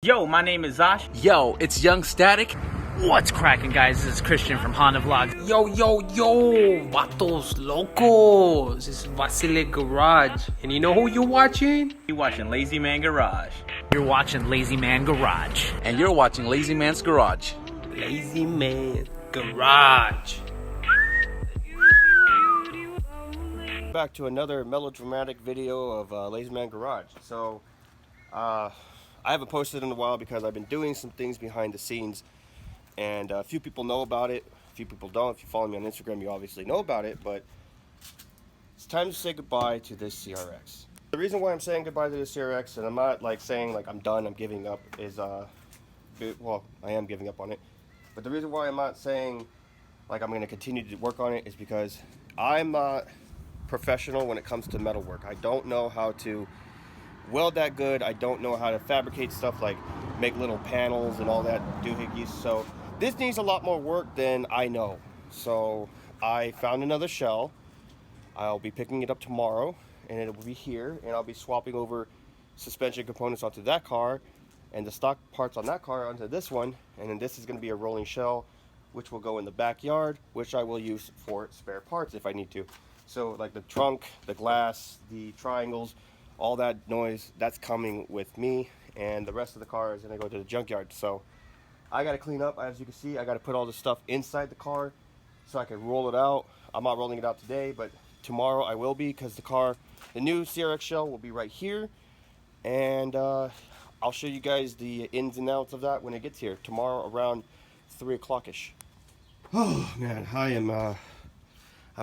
Yo, my name is Zosh. Yo, it's Young Static. What's cracking, guys? This is Christian from Honda Vlogs. Yo, vatos locos. This is Lazymangarage. And you know who you're watching? You're watching Lazymangarage. You're watching Lazymangarage. And you're watching Lazy Man's Garage. Lazymangarage. Back to another melodramatic video of Lazymangarage. So, I haven't posted in a while because I've been doing some things behind the scenes, and a few people know about it, a few people don't. If you follow me on Instagram, you obviously know about it, but it's time to say goodbye to this CRX. The reason why I'm saying goodbye to this CRX, and I'm not like saying like I'm done, I'm giving up, is well, I am giving up on it, but the reason why I'm not saying like I'm going to continue to work on it is because I'm not professional when it comes to metal work. I don't know how to weld that good. I don't know how to fabricate stuff like make little panels and all that doohickeys. So this needs a lot more work than I know. So I found another shell. I'll be picking it up tomorrow and it will be here, and I'll be swapping over suspension components onto that car and the stock parts on that car onto this one, and then this is going to be a rolling shell which will go in the backyard, which I will use for spare parts if I need to. So like the trunk, the glass, the triangles, all that noise, that's coming with me, and the rest of the car is going to go to the junkyard. So I got to clean up. As you can see, I got to put all this stuff inside the car so I can roll it out. I'm not rolling it out today, but tomorrow I will be, because the new CRX shell will be right here, and I'll show you guys the ins and outs of that when it gets here tomorrow around 3 o'clock-ish. Oh man, I'm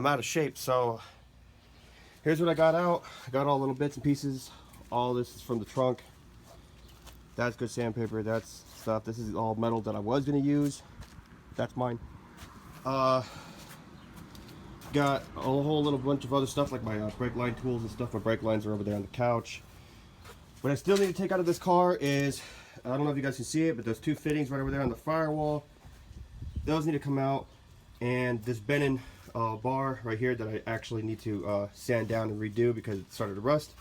out of shape. So here's what I got out. I got all little bits and pieces. All this is from the trunk. That's good sandpaper. That's stuff. This is all metal that I was going to use. That's mine. Got a whole little bunch of other stuff like my brake line tools and stuff. My brake lines are over there on the couch. What I still need to take out of this car is, I don't know if you guys can see it, but those two fittings right over there on the firewall, those need to come out. And this Benin bar right here that I actually need to sand down and redo because it started to rust.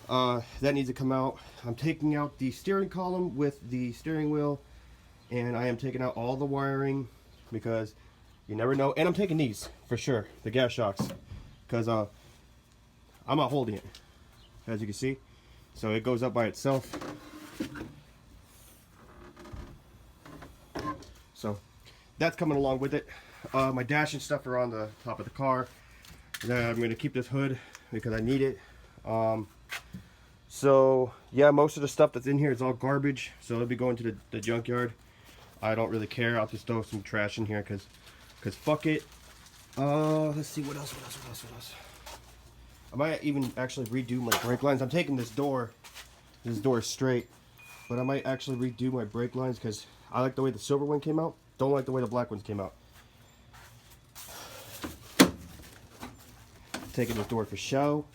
That needs to come out. I'm taking out the steering column with the steering wheel, and I am taking out all the wiring because you never know. And I'm taking these for sure, the gas shocks, because I'm not holding it, as you can see. So it goes up by itself. So that's coming along with it. My dash and stuff are on the top of the car. I'm going to keep this hood because I need it. So yeah, most of the stuff that's in here is all garbage, so it'll be going to the junkyard. I don't really care. I'll just throw some trash in here because fuck it. Let's see, what else. I might even actually redo my brake lines. I'm taking this door is straight, but I might actually redo my brake lines because I like the way the silver one came out. Don't like the way the black ones came out. Taking this door for show.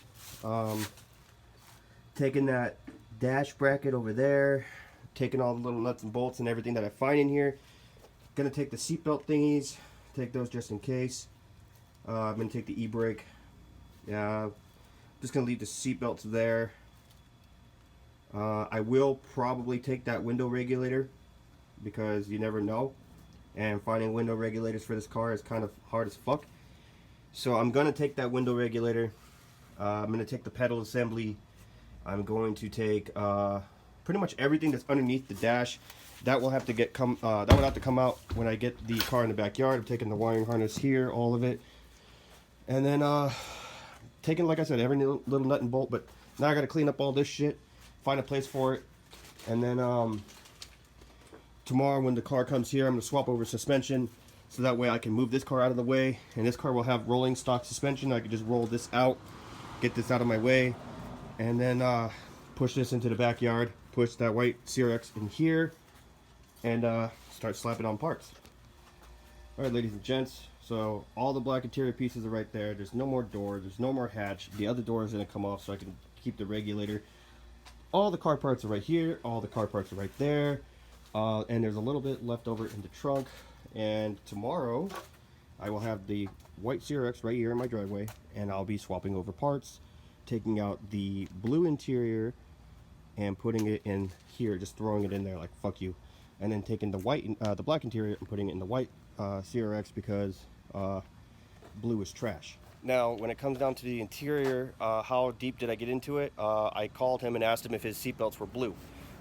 Taking that dash bracket over there. Taking all the little nuts and bolts and everything that I find in here. Gonna take the seatbelt thingies. Take those just in case. I'm gonna take the e-brake. Yeah, just gonna leave the seatbelts there. I will probably take that window regulator because you never know. And finding window regulators for this car is kind of hard as fuck. So I'm going to take that window regulator. I'm going to take the pedal assembly. I'm going to take pretty much everything that's underneath the dash. That will have to come out when I get the car in the backyard. I'm taking the wiring harness here, all of it. And then taking, like I said, every little nut and bolt. But now I got to clean up all this shit, find a place for it. And then tomorrow when the car comes here, I'm going to swap over suspension. So that way I can move this car out of the way, and this car will have rolling stock suspension. I can just roll this out, get this out of my way, and then push this into the backyard, push that white CRX in here, and start slapping on parts. Alright, ladies and gents, so all the black interior pieces are right there. There's no more door, there's no more hatch. The other door is going to come off so I can keep the regulator. All the car parts are right here, all the car parts are right there, and there's a little bit left over in the trunk. And tomorrow I will have the white CRX right here in my driveway, and I'll be swapping over parts, taking out the blue interior and putting it in here, just throwing it in there like fuck you, and then taking the the black interior and putting it in the white CRX because blue is trash. Now, when it comes down to the interior, how deep did I get into it? I called him and asked him if his seatbelts were blue.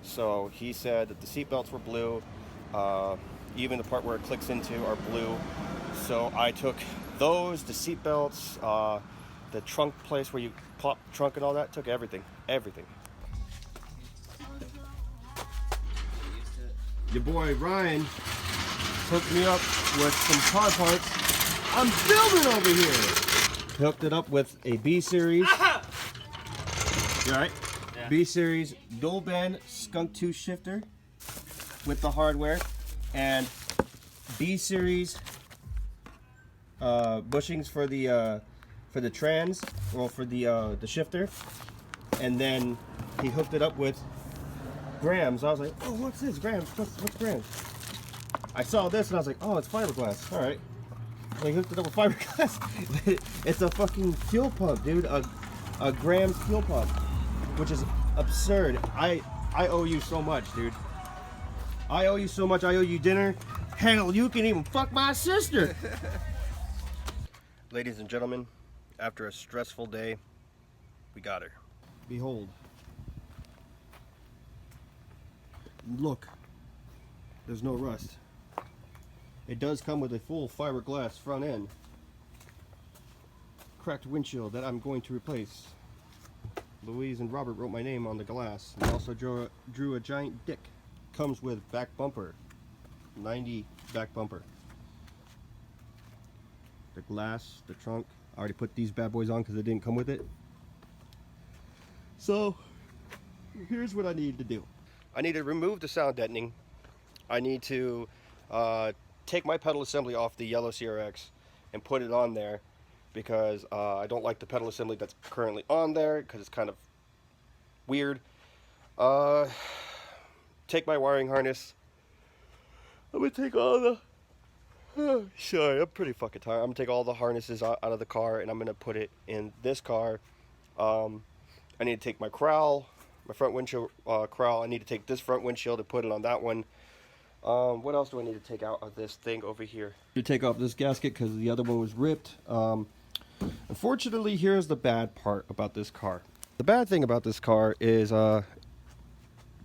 So he said that the seatbelts were blue, even the part where it clicks into are blue. So I took those, the seatbelts, the trunk place where you pop the trunk and all that, took everything. Your boy Ryan hooked me up with some car parts. I'm filming over here. Hooked it up with a B series. You alright? Yeah. B series dual band skunk tooth shifter with the hardware, and B series bushings for the trans, well, for the shifter, and then he hooked it up with grams. I was like, oh, what's this? Grams? What's grams? I saw this and I was like, oh, it's fiberglass. All right. They hooked it up with fiberglass. It's a fucking fuel pump, dude. A grams fuel pump, which is absurd. I owe you so much, dude. I owe you so much. I owe you dinner. Hell, you can even fuck my sister. Ladies and gentlemen, after a stressful day, we got her. Behold. Look. There's no rust. It does come with a full fiberglass front end. Cracked windshield that I'm going to replace. Louise and Robert wrote my name on the glass. And also drew a giant dick. Comes with back bumper. 90 back bumper. The glass, the trunk. I already put these bad boys on because it didn't come with it. So, here's what I need to do. I need to remove the sound deadening. I need to take my pedal assembly off the yellow CRX and put it on there because I don't like the pedal assembly that's currently on there because it's kind of weird. Take my wiring harness. I'm gonna take all the sorry, I'm pretty fucking tired. I'm gonna take all the harnesses out of the car and I'm gonna put it in this car. I need to take my crowl, my front windshield crowl. I need to take this front windshield and put it on that one. What else do I need to take out of this thing over here? To take off this gasket because the other one was ripped. Unfortunately, here's the bad part about this car. The bad thing about this car is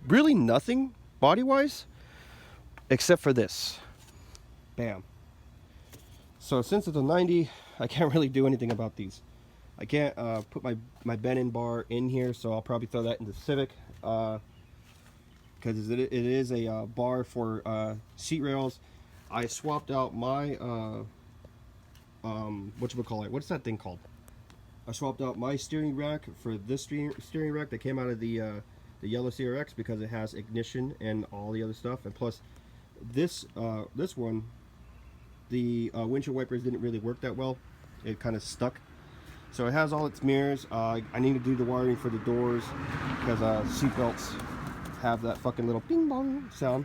really nothing body-wise except for this. Bam. So since it's a 90, I can't really do anything about these. I can't put my bend-in bar in here, so I'll probably throw that in the Civic. Because it is a bar for seat rails. I swapped out my whatchamacallit, what's that thing called? I swapped out my steering rack for this steering rack that came out of the yellow CRX because it has ignition and all the other stuff, and plus this one, the windshield wipers didn't really work that well. It kind of stuck. So it has all its mirrors. I need to do the wiring for the doors because seatbelts have that fucking little ding bong sound.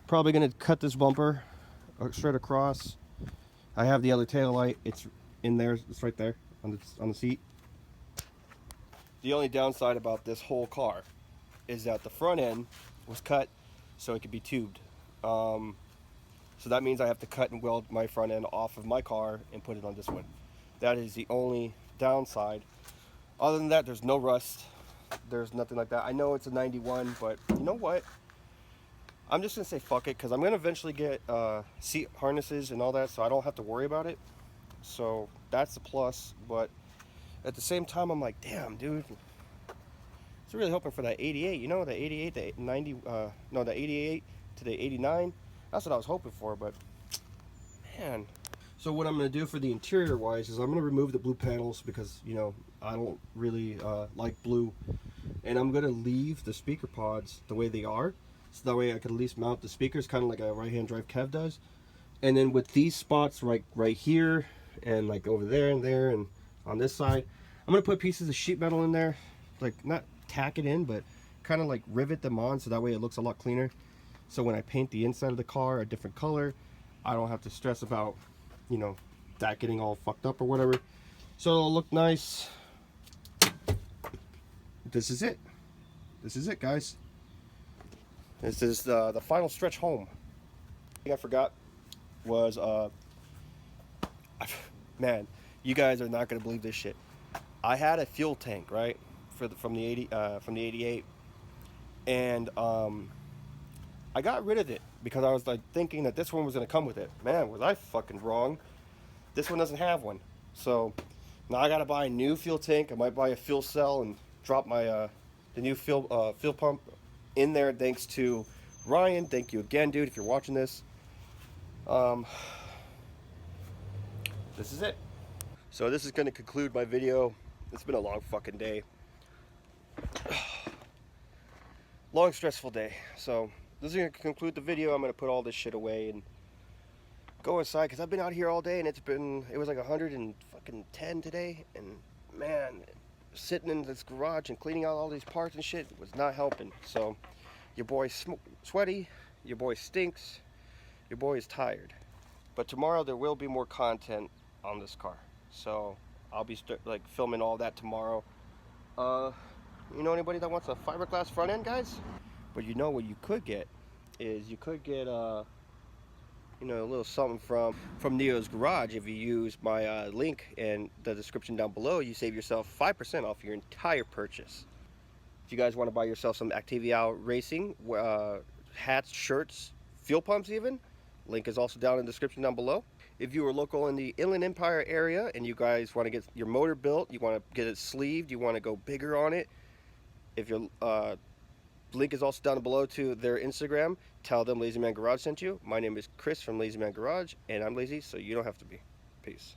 Probably gonna cut this bumper straight across. I have the other tail light. It's in there. It's right there on the seat. The only downside about this whole car is that the front end was cut so it could be tubed. So that means I have to cut and weld my front end off of my car and put it on this one. That is the only downside. Other than that, there's no rust. There's nothing like that. I know it's a 91, but you know what? I'm just going to say fuck it because I'm going to eventually get seat harnesses and all that, so I don't have to worry about it. So that's a plus, but at the same time, I'm like, damn, dude. I was really hoping for that 88, you know, the 88, the 90, no, the 88 to the 89. That's what I was hoping for, but man. So what I'm going to do for the interior wise is I'm going to remove the blue panels because, you know, I don't really like blue. And I'm going to leave the speaker pods the way they are. So that way I can at least mount the speakers kind of like a right-hand drive Kev does. And then with these spots right here and like over there and on this side, I'm going to put pieces of sheet metal in there. Like not tack it in, but kind of like rivet them on so that way it looks a lot cleaner. So when I paint the inside of the car a different color, I don't have to stress about, you know, that getting all fucked up or whatever. So it'll look nice. this is it. This is it, guys. This is the final stretch home. Thing I forgot was man, you guys are not gonna believe this shit. I had a fuel tank, right, from the 88, and I got rid of it because I was like thinking that this one was gonna come with it. Man, was I fucking wrong? This one doesn't have one, so now I gotta buy a new fuel tank. I might buy a fuel cell and drop my the new fuel pump in there. Thanks to Ryan. Thank you again, dude, if you're watching this. This is it. So this is going to conclude my video. It's been a long fucking day. Long, stressful day. So this is going to conclude the video. I'm going to put all this shit away and go inside because I've been out here all day and it was like 110 today. And man, sitting in this garage and cleaning out all these parts and shit was not helping. So your boy's sweaty, your boy stinks, your boy is tired. But tomorrow there will be more content on this car. So I'll be like filming all that tomorrow. You know anybody that wants a fiberglass front end, guys? But you know what you could get is you could get you know, a little something from Neo's Garage. If you use my link in the description down below, you save yourself 5% off your entire purchase. If you guys want to buy yourself some Activia Racing hats, shirts, fuel pumps even, link is also down in the description down below. If you are local in the Inland Empire area and you guys want to get your motor built, you want to get it sleeved, you want to go bigger on it, if your link is also down below to their Instagram, tell them Lazy Man Garage sent you. My name is Chris from Lazy Man Garage, and I'm lazy, so you don't have to be. Peace.